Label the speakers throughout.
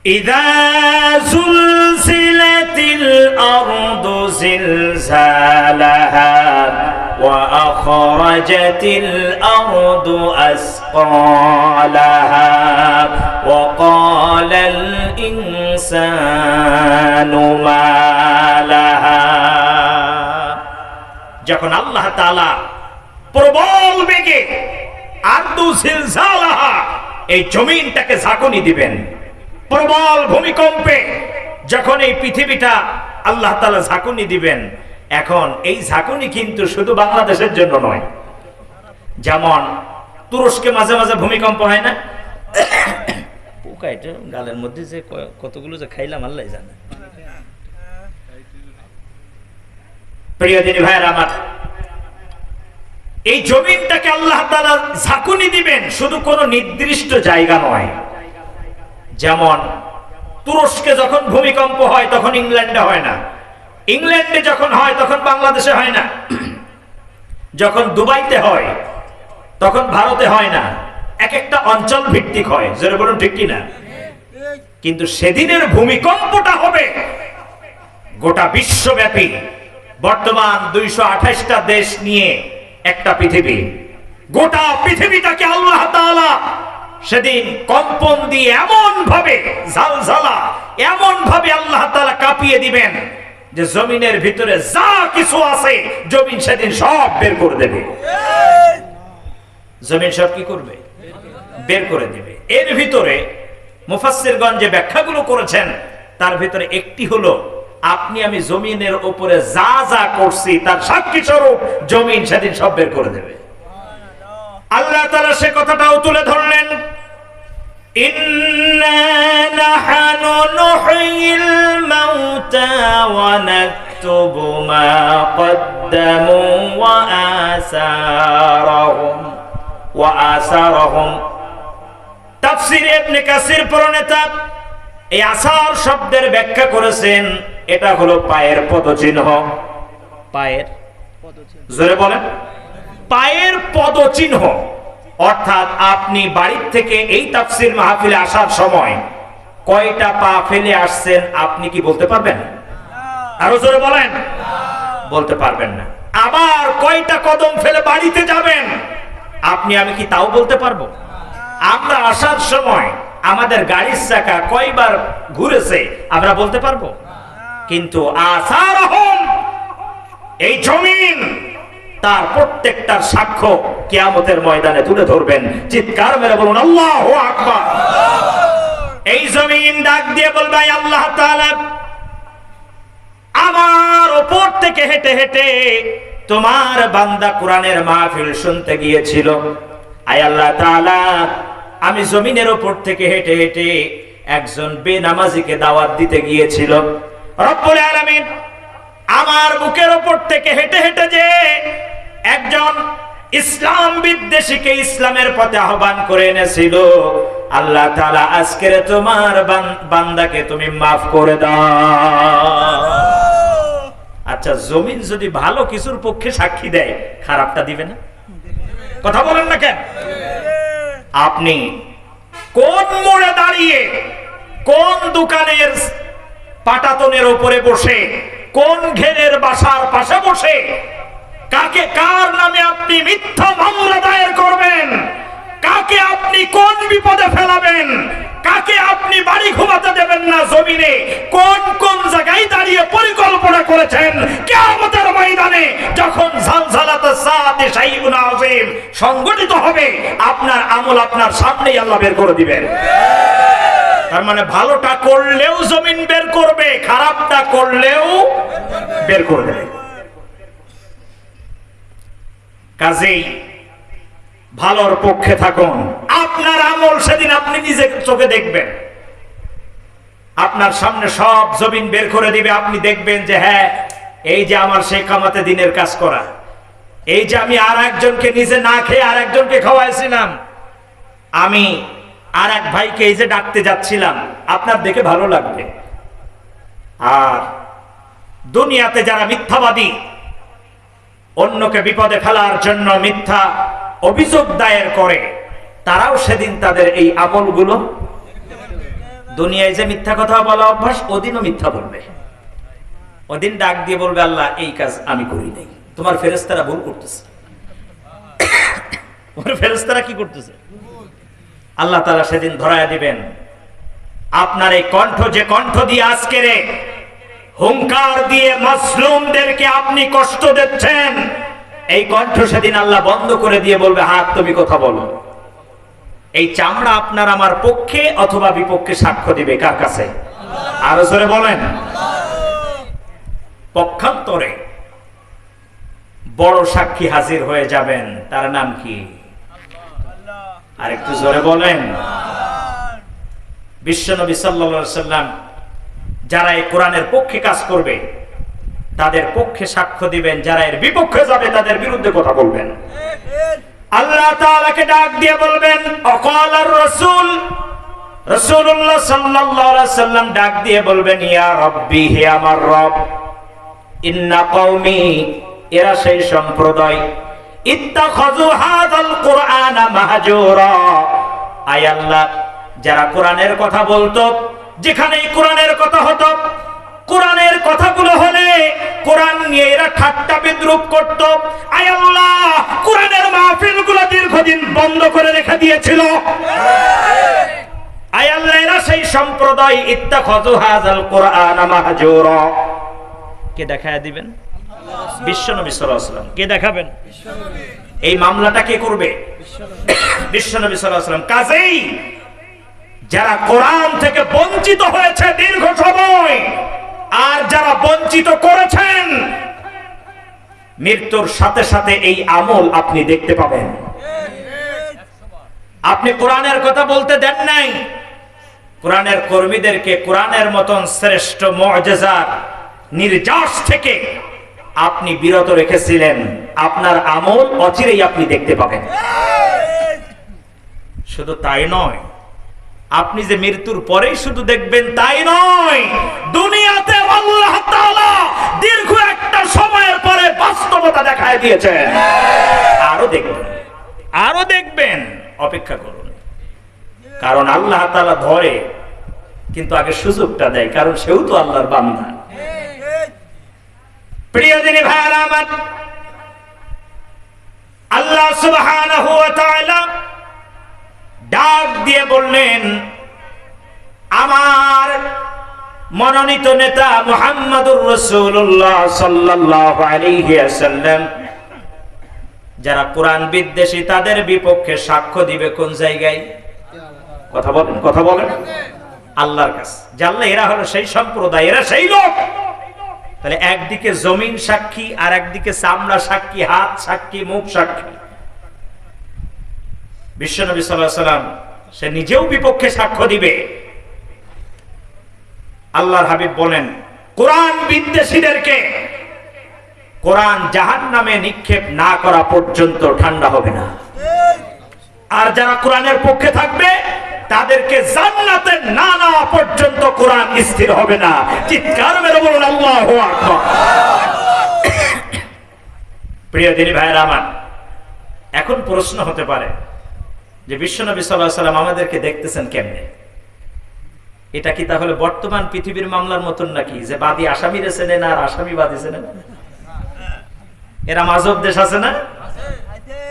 Speaker 1: ইযা যুলজিলাতিল আরদু জিলজালাহা ওয়া আখরাজাতিল আরদু আসকালাহা ওয়া ক্বালাল ইনসানু মা লাহা। যখন আল্লাহ তাআলা প্রবল বেগে আরদু জিলজালাহা এই জমিনটাকে ঝাঁকুনি দিবেন, প্রবল ভূমিকম্পে যখন এই পৃথিবীটা আল্লাহ তাআলা ঝাঁকুনি দিবেন, এখন এই ঝাঁকুনি কিন্তু শুধু বাংলাদেশের জন্য নয়। যেমন তুরস্কে মাঝে মাঝে ভূমিকম্প হয় না, পোকা এটা গালের মধ্যে যে কতগুলো যে খাইলাম আল্লাহ জানে। প্রিয় দিনী ভাইয়েরা আমার, এই জমিনটাকে আল্লাহ তাআলা ঝাঁকুনি দিবেন শুধু কোনো নির্দিষ্ট জায়গা নয়। যেমন তুরস্কে যখন ভূমিকম্প হয় তখন ইংল্যান্ডে হয় না, ইংল্যান্ডে যখন হয় তখন বাংলাদেশে হয় না, যখন দুবাইতে হয় তখন ভারতে হয় না, এক একটা অঞ্চল ভিত্তিক হয়। জোরে বলুন ঠিক কিনা? কিন্তু সেদিনের ভূমিকম্পটা হবে গোটা বিশ্বব্যাপী। বর্তমান 228টা দেশ নিয়ে একটা পৃথিবী, গোটা পৃথিবীটাকে আল্লাহ তাআলা সেদিন কম্পন দিয়ে এমন ভাবে ঝালঝালা, এমন ভাবে আল্লাহ তাআলা কাঁপিয়ে দিবেন যে জমিনের ভিতরে যা কিছু আছে জমিন সেদিন সব বের করে দেবে। জমিন সব কি করবে? বের করে দেবে। এর ভিতরে মুফাসসিরগণ যে ব্যাখ্যাগুলো করেছেন তার ভিতরে একটি হলো, আপনি আমি জমিনের উপরে যা যা করছি তার সাক্ষী স্বরূপ জমিন সেদিন সব বের করে দেবে। আল্লাহ তাআলা সে কথাটাও তুলে ধরলেন, ইন্না নাহনু নুহয়িল মাউতা ওয়া নাকতুবু মা কদ্দামু ওয়া আসারহুম। তাফসীর ইবনে কাসির প্রণেতা এই আসার শব্দের ব্যাখ্যা করেছেন, এটা হলো পায়ের পদচিহ্ন। পায়ের পদচিহ্ন, জোরে বলেন, পায়ের পদচিহ্ন। অর্থাৎ আপনি বাড়ির থেকে এই তাফসীর মাহফিলে আসার সময় কয়টা পা ফেলে আসছেন আপনি কি বলতে পারবেন? আরো জোরে বলেন। বলতে পারবেন না। আবার কয়টা কদম ফেলে বাড়িতে যাবেন আপনি আমি কি তাও বলতে পারবো? আমরা আসার সময় আমাদের গাড়ির চাকা কয়বার ঘুরেছে আমরা বলতে পারবো? কিন্তু আসারহুম, এই জমিন তার প্রত্যেকটার সাক্ষ্য কিয়ামতের ময়দানে তুলে ধরবেন। চিৎকার মেরে বলুন আল্লাহু আকবার। এই জমিন ডাক দিয়ে বলবে, আল্লাহ তাআলা আমার উপর থেকে হেঁটে হেঁটে তোমার বান্দা কোরআনের মাহফিল শুনতে গিয়েছিল। আয় আল্লাহ তাআলা, আমি জমিনের উপর থেকে হেঁটে হেঁটে একজন বেনামাজিকে দাওয়াত দিতে গিয়েছিল। রব্বুল আলামিন আমার বুকের উপর থেকে হেঁটে হেঁটে যে একজন ইসলাম বিদ্বেষীকে ইসলামের পথে আহ্বান করে এনেছিল, আল্লাহ তাআলা আজকের তোমার বান্দাকে তুমি মাফ করে দাও। আচ্ছা, জমিন যদি ভালো কিছুর পক্ষে সাক্ষী দেয় খারাপটা দিবে না? কথা বলেন না কেন? আপনি কোন মোড়ে দাঁড়িয়ে, কোন দোকানের পাটাতনের উপরে বসে, কোন ঘেরের বাসার পাশে বসে কাকে কার নামে আপনি মিথ্যা মামলা দায়ের করবেন, কাকে আপনি কোন বিপদে ফেলাবেন, কাকে আপনি বাড়ি ঘুমাতে দেবেন না, জমিনে কোন কোন জায়গায় দাঁড়িয়ে পরিকল্পনা করেছেন, কিয়ামতের ময়দানে যখন জালজালাতুস সাআতি শাইউন আযীম সংগঠিত হবে আপনার আমল আপনার সামনেই আল্লাহ বের করে দিবেন। তার মানে ভালোটা করলেও জমিন বের করবে, খারাপটা করলেও বের করে দেবে। কাজেই ভালোর পক্ষে থাকুন। আপনার আমল সেদিন আপনি নিজে চোখে দেখবেন, আপনার সামনে সব জমিন বের করে দিবে। আপনি দেখবেন যে হ্যাঁ, এই যে আমার সেই কামাতে দিনের কাজ করা, এই যে আমি আর একজনকে নিজে না খেয়ে আর একজনকে খাওয়াইছিলাম, আমি আর এক ভাইকে এই যে ডাকতে যাচ্ছিলাম, আপনার দেখে ভালো লাগবে। আর দুনিয়াতে যারা মিথ্যাবাদী, অন্যকে বিপদে ফেলার জন্য মিথ্যা অভিযোগ দায়ের করে, তারাও সেদিন তাদের এই আমলগুলো দুনিয়ায় যে মিথ্যা কথা বলা অভ্যাস, ওদিনও মিথ্যা বলবে। ওদিন ডাক দিয়ে বলবে, আল্লাহ এই কাজ আমি করি নাই, তোমার ফেরেশতারা ভুল করতেছে। তোমার ফেরেশতারা কি করতেছে? আল্লাহ তাআলা সেদিন ধরায়া দিবেন, আপনার এই কণ্ঠ, যে কণ্ঠ দিয়ে আজকের হুঙ্কার দিয়ে মাসলুমদেরকে আপনি কষ্ট দিচ্ছেন, এই কণ্ঠ সেদিন আল্লাহ বন্ধ করে দিয়ে বলবে, হাত তুমি কথা বলো। এই চামড়া আপনার আমার পক্ষে অথবা বিপক্ষে সাক্ষ্য দিবে কার কাছে? আরো জোরে বলেন। পক্ষান্তরে বড় সাক্ষী হাজির হয়ে যাবেন, তার নাম কি? আর একটু জোরে বলেন। বিশ্বনবী সাল্লাল্লাহু আলাইহি সাল্লাম যারা এই কোরআনের পক্ষে কাজ করবে তাদের পক্ষে সাক্ষ্য দিবেন, যারা এর বিপক্ষে যাবে তাদের বিরুদ্ধে কথা বলবেন। আল্লাহ তাআলাকে ডাক দিয়ে বলবেন, অকালার রাসূল, রাসূলুল্লাহ সাল্লাল্লাহু আলাইহি সাল্লাম ডাক দিয়ে বলবেন, ইয়া রাব্বি, হে আমার রব, ইন্না কওমি, এরা সেই সম্প্রদায়, ইত্তাখাযু হাযাল কুরআনা মাহজুরা, আয় আল্লাহ, যারা কোরআনের কথা বলতো, যেখানে কোরআনের কথা হতো, কোরআনের কথাগুলো হলে কোরআন নিয়ে এরা ঠাট্টা বিদ্রুপ করত, আয় আল্লাহ, কোরআনের মাহফিলগুলো দীর্ঘদিন বন্ধ করে রেখে দিয়েছিল। আয় আল্লাহ, এরা সেই সম্প্রদায়, ইত্তাখাযু হাযাল কুরআনা মাহজুরা। কে দেখায়া দিবেন? বিশ্বনবী সাল্লাল্লাহু আলাইহি ওয়াসাল্লাম। কে দেখাবেন? এই মামলাটা কে করবে? বিশ্বনবী সাল্লাল্লাহু আলাইহি ওয়াসাল্লাম। কাজেই যারা কোরআন থেকে বঞ্চিত হয়েছে দীর্ঘ সময়, আর যারা বঞ্চিত করেছেন, মৃত্যুর সাথে সাথে এই আমল আপনি দেখতে পাবেন। আপনি কোরআনের কথা বলতে দেন নাই, কোরআনের কর্মীদেরকে কোরআনের মতন শ্রেষ্ঠ মুআজিজার নির্যাস থেকে আপনি বিরত রেখেছিলেন, আপনার আমল অচিরেই আপনি দেখতে পাবেন। শুধু তাই নয়, আপনি যে মৃত্যুর পরেই শুধু দেখবেন তাই নয়, দুনিয়াতে আল্লাহ তাআলা দীর্ঘ একটা সময়ের পরে বাস্তবতা দেখায় দিয়েছেন। আরো দেখবেন, আরো দেখবেন, অপেক্ষা করুন। কারণ আল্লাহ তাআলা ধরে, কিন্তু আগে সুযোগটা দেয়, কারণ সেও তো আল্লাহর বান্দা। প্রিয় দিনী ভাইরা আমার, আল্লাহ সুবহানাহু ওয়া তাআলা ডাক দিয়ে বললেন, আমার মনোনীত নেতা মুহাম্মদুর রাসূলুল্লাহ সাল্লাল্লাহু আলাইহি ওয়াসাল্লাম যারা কোরআন বিদ্বেষী তাদের বিপক্ষে সাক্ষ্য দিবে কোন জায়গায়? কথা বলেন, কথা বলেন। আল্লাহর কাছে। জানলে এরা হলো সেই সম্প্রদায়, এরা সেই লোক। তাহলে একদিকে জমিন সাক্ষী, আর একদিকে চামড়া সাক্ষী, হাত সাক্ষী, মুখ সাক্ষী। বিশ্বনবী সাল্লাল্লাহু আলাইহি ওয়াসাল্লাম সে নিজেও বিপক্ষে সাক্ষ্য দিবে। আল্লাহর হাবিব বলেন, কোরআন বিদ্বেষীদেরকে কোরআন জাহান্নামে নিক্ষেপ না করা পর্যন্ত ঠান্ডা হবে না, আর যারা কোরআনের পক্ষে থাকবে তাদেরকে জান্নাতে না নেওয়া পর্যন্ত কোরআন স্থির হবে না। চিৎকার মেরে বলুন আল্লাহু আকবার। প্রিয় দিনী ভাইরা আমার, এখন প্রশ্ন হতে পারে যে বিশ্বনবী সাল্লাল্লাহু আলাইহি ওয়াসাল্লাম আমাদেরকে দেখতেছেন কেমনে? এটা কি তাহলে বর্তমান পৃথিবীর মামলার মতন নাকি, যে বাদী আসামিরে চেনে না আর আসামি বাদী চেনে না? এরা মাযহব দেশ আছে না,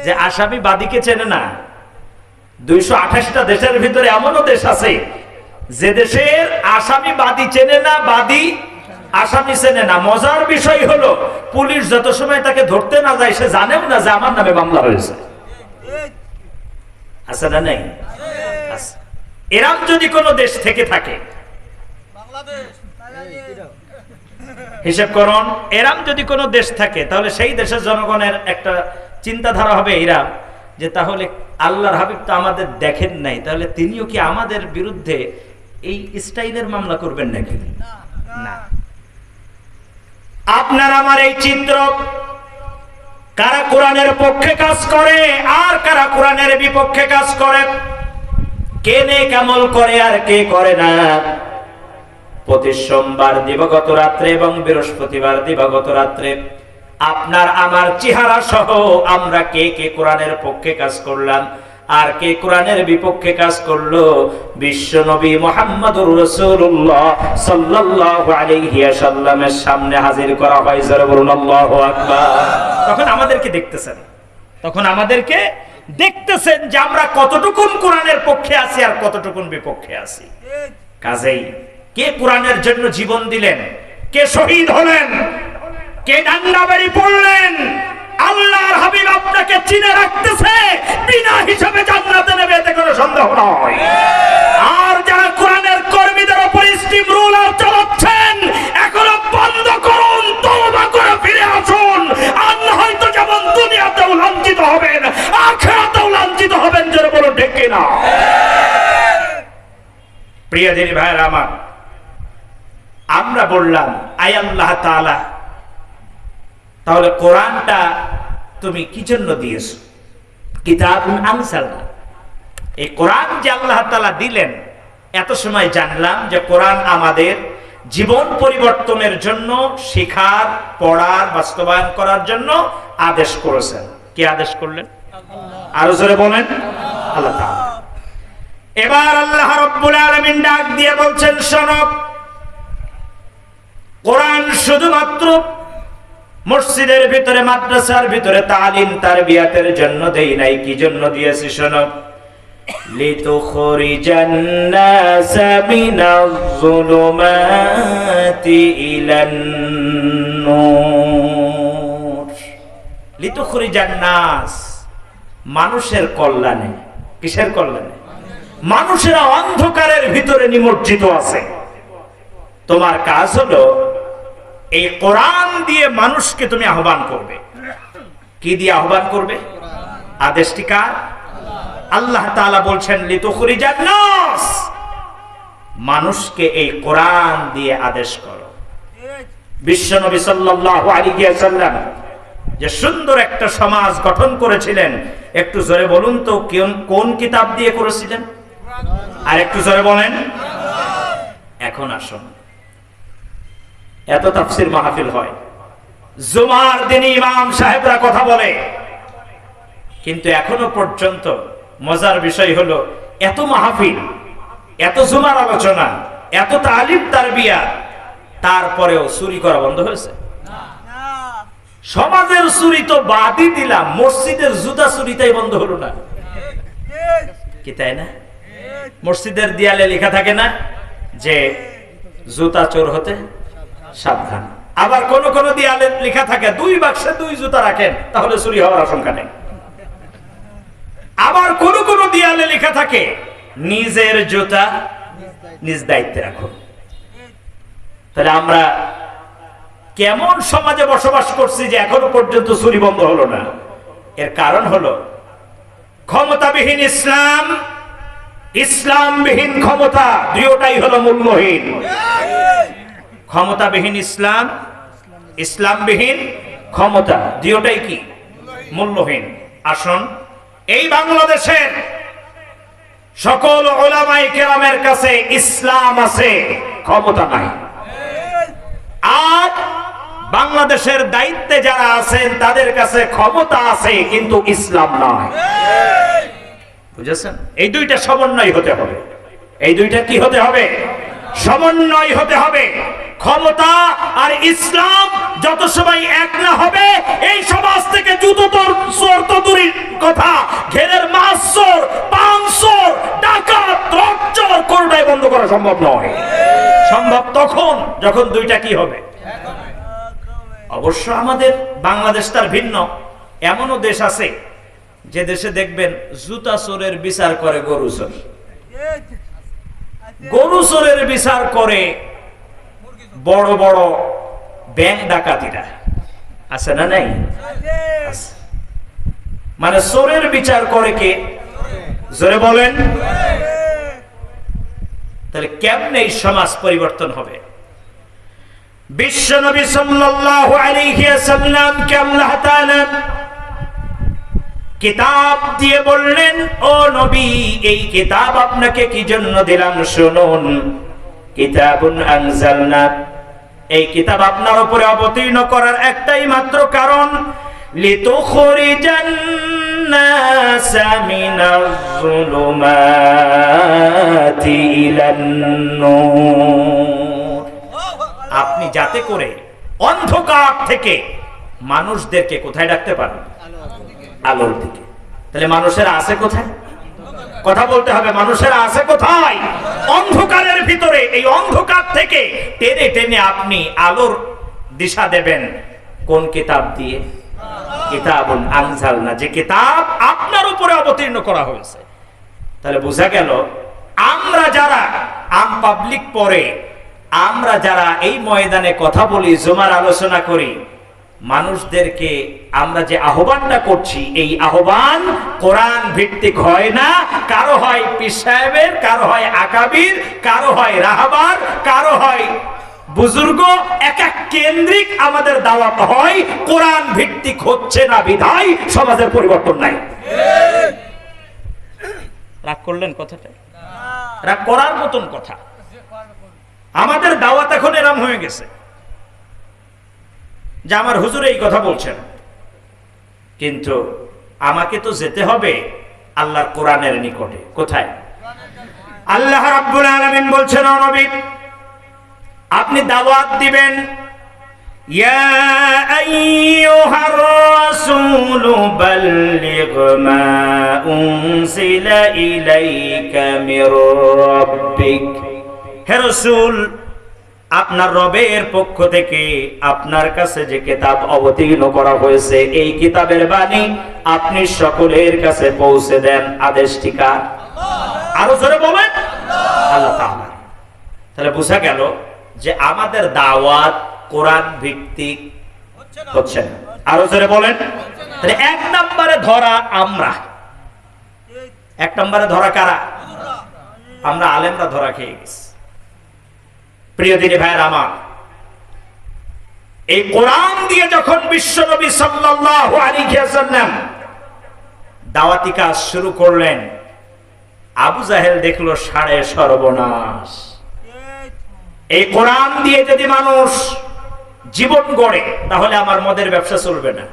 Speaker 1: যে আসামি বাদীকে চেনে না। 228টা দেশের ভিতরে এমনও দেশ আছে যে দেশের আসামি বাদী চেনে না, বাদী আসামি চেনে না। মজার বিষয় হলো, পুলিশ যত সময় তাকে ধরতে না যায় সে জানেও না যে আমার নামে মামলা হয়েছে। আছে না নাই? এরকম যদি কোনো দেশ থেকে থাকে, হিসাব করুন, এরকম যদি কোনো দেশ থাকে, তাহলে সেই দেশের জনগণের একটা চিন্তাধারা হবে এরা, যে তাহলে আল্লাহর হাবিব তো আমাদের দেখেন নাই, তাহলে তিনিও কি আমাদের বিরুদ্ধে এই স্টাইলের মামলা করবেন নাকি? না। আপনার আমার এই চিত্র, কারা কোরআনের পক্ষে কাজ করে আর কারা কোরআনের বিপক্ষে কাজ করে, কে নেক আমল করে আর কে করে না, প্রতি সোমবার দিবাগত রাত্রে এবং বৃহস্পতিবার দিবাগত রাত্রে আপনার আমার চেহারা সহ আমরা কে কে কোরআনের পক্ষে কাজ করলাম আর কে কোরআনের বিপক্ষে কাজ করলো? বিশ্ব নবী মুহাম্মদুর রাসূলুল্লাহ সাল্লাল্লাহু আলাইহি ওয়াসাল্লামের সামনে হাজির করা হয়। জোরে বলুন আল্লাহু আকবার। তখন আমাদেরকে দেখতেছেন যে আমরা কতটুকুন কোরআনের পক্ষে আছি আর কতটুকুন বিপক্ষে আছি। কাজেই কে কোরআনের জন্য জীবন দিলেন, কে শহীদ হলেন, কে ডান্ডাবাড়ি পড়লেন, আল্লাহর হাবিব আপনাকে চিনে রাখতেছে, বিনা হিসাবে জান্নাতে নেবে, এতে কোনো সন্দেহ নয়। আর যারা কোরআনের কর্মীদের উপর স্টিম রুলার চালাচ্ছেন, এখনো বন্ধ করুন, তওবা করে ফিরে আসুন। আর না হয়তো যেমন দুনিয়াতেও লাঞ্ছিত হবেন, আখিরাতেও লাঞ্ছিত হবেন। জোরে বলুন ঠিক কিনা? প্রিয় দিনী ভাইরা আমার, আমরা বললাম আয় আল্লাহ তাআলা, তাহলে কোরআনটা তুমি কি জন্য দিয়েছো? কিতাবুন আনসালনা, এই কোরআন যে আল্লাহ তাআলা দিলেন, এত সময় জানলাম যে কোরআন আমাদের জীবন পরিবর্তনের জন্য, শেখার, পড়ার, বাস্তবায়ন করার জন্য আদেশ করেছেন। কে আদেশ করলেন? আরো জোরে বলেন, আল্লাহ তাআলা। এবার আল্লাহ রাব্বুল আলামিন ডাক দিয়ে বলছেন, শোনো, কোরআন শুধুমাত্র মসজিদের ভিতরে, মাদ্রাসার ভিতরে তালিম তারবিয়াতের জন্য দেই নাই। কি জন্য দিয়েছি শোনো? লিতুখরিজান নাস মিনাজ যুলুমাতি ইলান নূর। লিতুখরিজান নাস, মানুষের কল্যাণে। কিসের কল্যাণে? মানুষেরা অন্ধকারের ভিতরে নিমজ্জিত আছে। তোমার কাজ হলো এই কোরআন দিয়ে মানুষকে তুমি আহ্বান করবে। কি দিয়ে আহ্বান করবে? আদেশটি কার? আল্লাহ তাআলা বলছেন লিতুখরিজান নাস, মানুষকে এই কোরআন দিয়ে আদেশ করো। বিশ্ব নবী সাল্লাল্লাহু আলাইহি ওয়াসাল্লাম যে সুন্দর একটা সমাজ গঠন করেছিলেন, একটু জোরে বলুন তো কোন কিতাব দিয়ে করেছিলেন? আর একটু জোরে বলেন। এখন আসুন, এত তাফসীর মাহফিল হয়, জুমার দিনে ইমাম সাহেবরা কথা বলে, কিন্তু এখনো পর্যন্ত মজার বিষয় হলো এত মাহফিল, এত জুমার আলোচনা, এত তালিম তারবিয়া, তারপরেও চুরি করা বন্ধ হয়েছে? সমাজের চুরি তো বাদই দিলাম, মসজিদের জুতা চুরিটাই বন্ধ হলো না। কি তাই না? মসজিদের দেয়ালে লেখা থাকে না যে জুতা চোর হতে সাবধান। আবার কোন কোন দেয়ালে লেখা থাকে 2 বাক্সে 2 জুতা রাখেন, তাহলে চুরি হওয়ার আশঙ্কা নেই। আবার কোন কোন দেয়ালে লেখা থাকে নিজের জুতা নিজ দায়িত্বে রাখুন। তাহলে আমরা কেমন সমাজে বসবাস করছি যে এখনো পর্যন্ত চুরি বন্ধ হলো না? এর কারণ হলো ক্ষমতাবিহীন ইসলাম, ইসলামবিহীন ক্ষমতা, দুটোটাই হলো মূল্যহীন। ক্ষমতাবিহীন ইসলাম, ইসলামবিহীন ক্ষমতা, দুটোটাই কি? মূল্যহীন। আসুন, এই বাংলাদেশের সকল উলামায়ে কেরামের কাছে ইসলাম আছে, ক্ষমতা নাই। আর বাংলাদেশের দায়িত্বে যারা আছেন তাদের কাছে ক্ষমতা আছে, কিন্তু ইসলাম নয়। বুঝেছেন? এই দুইটা সমন্বয় হতে হবে। এই দুইটা কি হতে হবে? সমন্বয় হতে হবে। ক্ষমতা আর ইসলাম যত সময় এক না হবে, এই সমাজ থেকে জুতো চোর তো দূরের কথা, ঘেরের মাছ চোর, পান চোর, ডাকাত, ড্রাগ চোর কোনটাই বন্ধ করা সম্ভব নয়। সম্ভব তখন যখন দুইটা কি হবে? অবশ্য আমাদের বাংলাদেশ তার ভিন্ন। এমনও দেশ আছে যে দেশে দেখবেন জুতা চোরের বিচার করে গরু চোর, গরু চোরের বিচার করে বড় বড় ব্যাংক ডাকাতিরা। আছে না নাই? মানে চোরের বিচার করে কে? জোরে বলেন। তাহলে কেমনে এই সমাজ পরিবর্তন হবে? বিশ্বনবী সাল্লাল্লাহু আলাইহি ওয়াসাল্লামকে আল্লাহ তাআলা কিতাব দিয়ে বললেন, ও নবী, এই কিতাব আপনাকে কি জন্য দিলাম শুনুন। কিতাবুন আনজালনা, এই কিতাব আপনার উপরে অবতীর্ণ করার একটাই মাত্র কারণ, লিতুখরিজান الناس من الظلمات إلى النور আপনি যাতে করে অন্ধকার থেকে মানুষদেরকে কোথায় ডাকতে পারেন? আলোর দিকে। তাহলে মানুষের আছে কোথায়? কথা বলতে হবে, মানুষের আছে কোথায়? অন্ধকারের ভিতরে। এই অন্ধকার থেকে টেনে টেনে আপনি আলোর দিশা দেবেন কোন কিতাব দিয়ে? কিতাবুন আনজালনা, যে কিতাব আপনার উপরে অবতীর্ণ করা হয়েছে। তাহলে বোঝা গেল আমরা যারা আম পাবলিক পড়ে, আমরা যারা এই ময়দানে কথা বলি, জুমার আলোচনা করি, মানুষদেরকে আমরা যে আহ্বানটা করছি, এই আহ্বান কোরআন ভিত্তিক হয় না। কারো হয় পীর সাহেবের, কারো হয় আকাবির, কারো হয় রাহবার, কারো হয় বুজুর্গ, এক এক কেন্দ্রিক আমাদের দাওয়াত হয়। কোরআন ভিত্তিক হচ্ছে না বিধায় সমাজের পরিবর্তন নাই। রাগ করলেন কথাটা? রাগ করার মতন কথা। আমাদের দাওয়াত এখন এরম হয়ে গেছে যে আমার হুজুর এই কথা বলছেন, কিন্তু আমাকে তো যেতে হবে আল্লাহর কোরআনের নিকটে। কোথায়? আল্লাহ রাব্বুল আলামিন বলছেন, ও নবী আপনি দাওয়াত দিবেন, ইয়া আইয়ুহার রাসূল বাল্লিগ মা উনজিলা ইলাইকা মির রাব্বিক। হে রাসূল, আপনার রবের পক্ষ থেকে আপনার কাছে যে কিতাব অবতীর্ণ করা হয়েছে, এই কিতাবের বাণী আপনি সকলের কাছে পৌঁছে দেন। আদেশটি কার? আরো জোরে বলেন, আল্লাহ তাআলা। তাহলে বোঝা গেল যে আমাদের দাওয়াত কোরআন ভিত্তিক হচ্ছে না। আরো জোরে বলেন। তাহলে এক নম্বরে ধরা আমরা, এক নম্বরে ধরা কারা? আমরা আলেমরা ধরা খেয়ে গেছি। প্রিয় দিনী ভাইয়ের আমার, এই কোরআন দিয়ে যখন বিশ্বনবী সাল্লাল্লাহু আলাইহি ওয়াসাল্লাম দাওয়াতি কাজ শুরু করলেন, আবু জাহেল দেখলো সাড়ে সর্বনাশ। এই কোরআন দিয়ে যদি মানুষ জীবন গড়ে, তাহলে আমার মদের ব্যবসা চলবে না,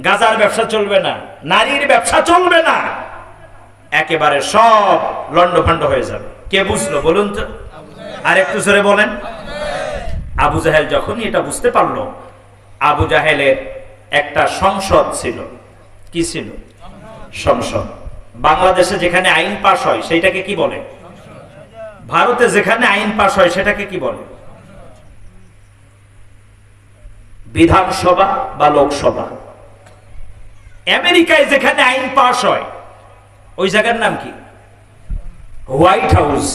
Speaker 1: গাঁজার ব্যবসা চলবে না, নারীর ব্যবসা চলবে না, একেবারে সব লন্ডভন্ড হয়ে যাবে। কে বুঝলো বলুন তো? আর একটু জোরে বলেন। আবু জাহেল যখনই এটা বুঝতে পারলো, আবু জাহেলের একটা সংসদ ছিল। কি ছিল? সংসদ। বাংলাদেশে যেখানে আইন পাস হয় সেটাকে কি বলে? ভারতে যেখানে আইন পাস হয় সেটাকে কি বলে? বিধানসভা বা লোকসভা। আমেরিকায় যেখানে আইন পাস হয় ওই জায়গার নাম কি? White house.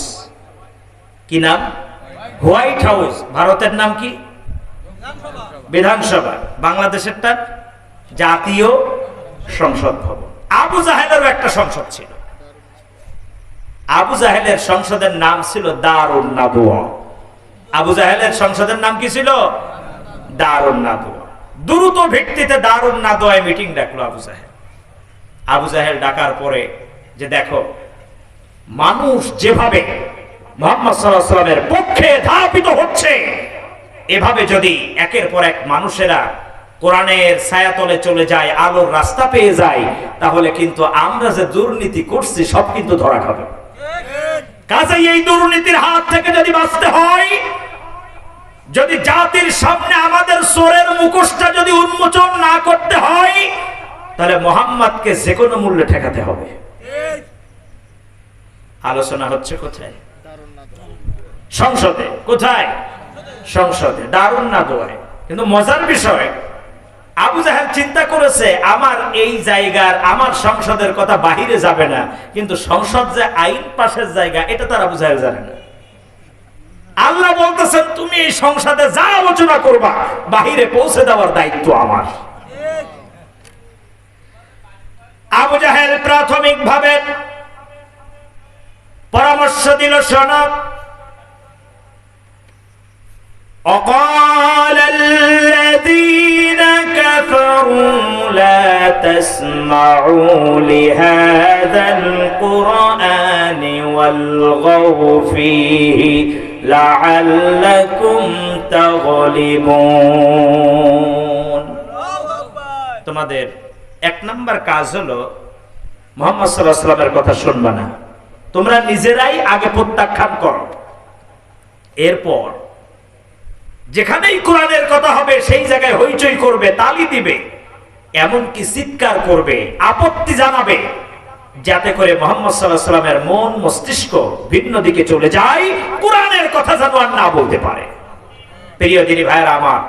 Speaker 1: কি নাম? White house. ভারতের নাম কি? বিধানসভা। বাংলাদেশেরটা জাতীয় সংসদ ভবন। আবু জাহেলেরও একটা সংসদ ছিল। আবু জাহেলের সংসদের নাম ছিল দারুন নাদওয়া। আবু জাহেলের সংসদের নাম কি ছিল? দারুন নাদওয়া। দ্রুত ভিত্তিতে দারুন নাদওয়ায় মিটিং ডাকলো আবু জাহেল। আবু জাহেল ডাকার পরে যে দেখো, মানুষ যেভাবে মুহাম্মদ সাল্লাল্লাহু আলাইহি ওয়াসাল্লামের পক্ষে ধাবিত হচ্ছে, এভাবে যদি একের পর এক মানুষেরা কোরআনের ছায়াতলে চলে যায়, আলোর রাস্তা পেয়ে যায়, তাহলে কিন্তু আমরা যে দুর্নীতি করছি সব কিন্তু ধরা খাবে। কাজেই এই দুর্নীতির হাত থেকে যদি বাঁচতে হয়, যদি জাতির সামনে আমাদের চোরের মুখোশটা যদি উন্মোচন না করতে হয়, তাহলে মুহাম্মদকে যে কোনো মূল্যে ঠেকাতে হবে। আলোচনা হচ্ছে কোথায়? সংসদে। কোথায়? সংসদে, দারুন নাদওয়ায়। কিন্তু মজার বিষয়, আবু জাহেল চিন্তা করেছে আমার এই জায়গার, আমার সংসদের কথা বাহিরে যাবে না, কিন্তু সংসদ যে আইন পাশের জায়গা এটা তার আবু জাহেল জানে না। আল্লাহ বলতেছেন তুমি এই সংসদে যা আলোচনা করবা বাহিরে পৌঁছে দেওয়ার দায়িত্ব আমার। আবু জাহেল প্রাথমিকভাবে পরামর্শ দিল, শোনো, وقال الذين كفروا لا تسمعوا لهذا القرآن والغوا فيه لعلكم تغلبون। তোমাদের এক নাম্বার কাজ হলো মুহাম্মদ সাল্লাল্লাহু আলাইহি ওয়াসাল্লামের কথা শুনবা না, তোমরা নিজেরাই আগে প্রত্যাখ্যান করো। এরপর যেখানেই কোরআনের কথা হবে সেই জায়গায় হইচই করবে, তালি দিবে, এমনকি চিৎকার করবে, আপত্তি জানাবে, যাতে করে মুহাম্মদ সাল্লাল্লাহু আলাইহি ওয়াসাল্লামের মন মস্তিষ্ক ভিন্ন দিকে চলে যায়, কোরআনের কথা যেন আর না বলতে পারে। প্রিয় দিনী ভাইরা আমার,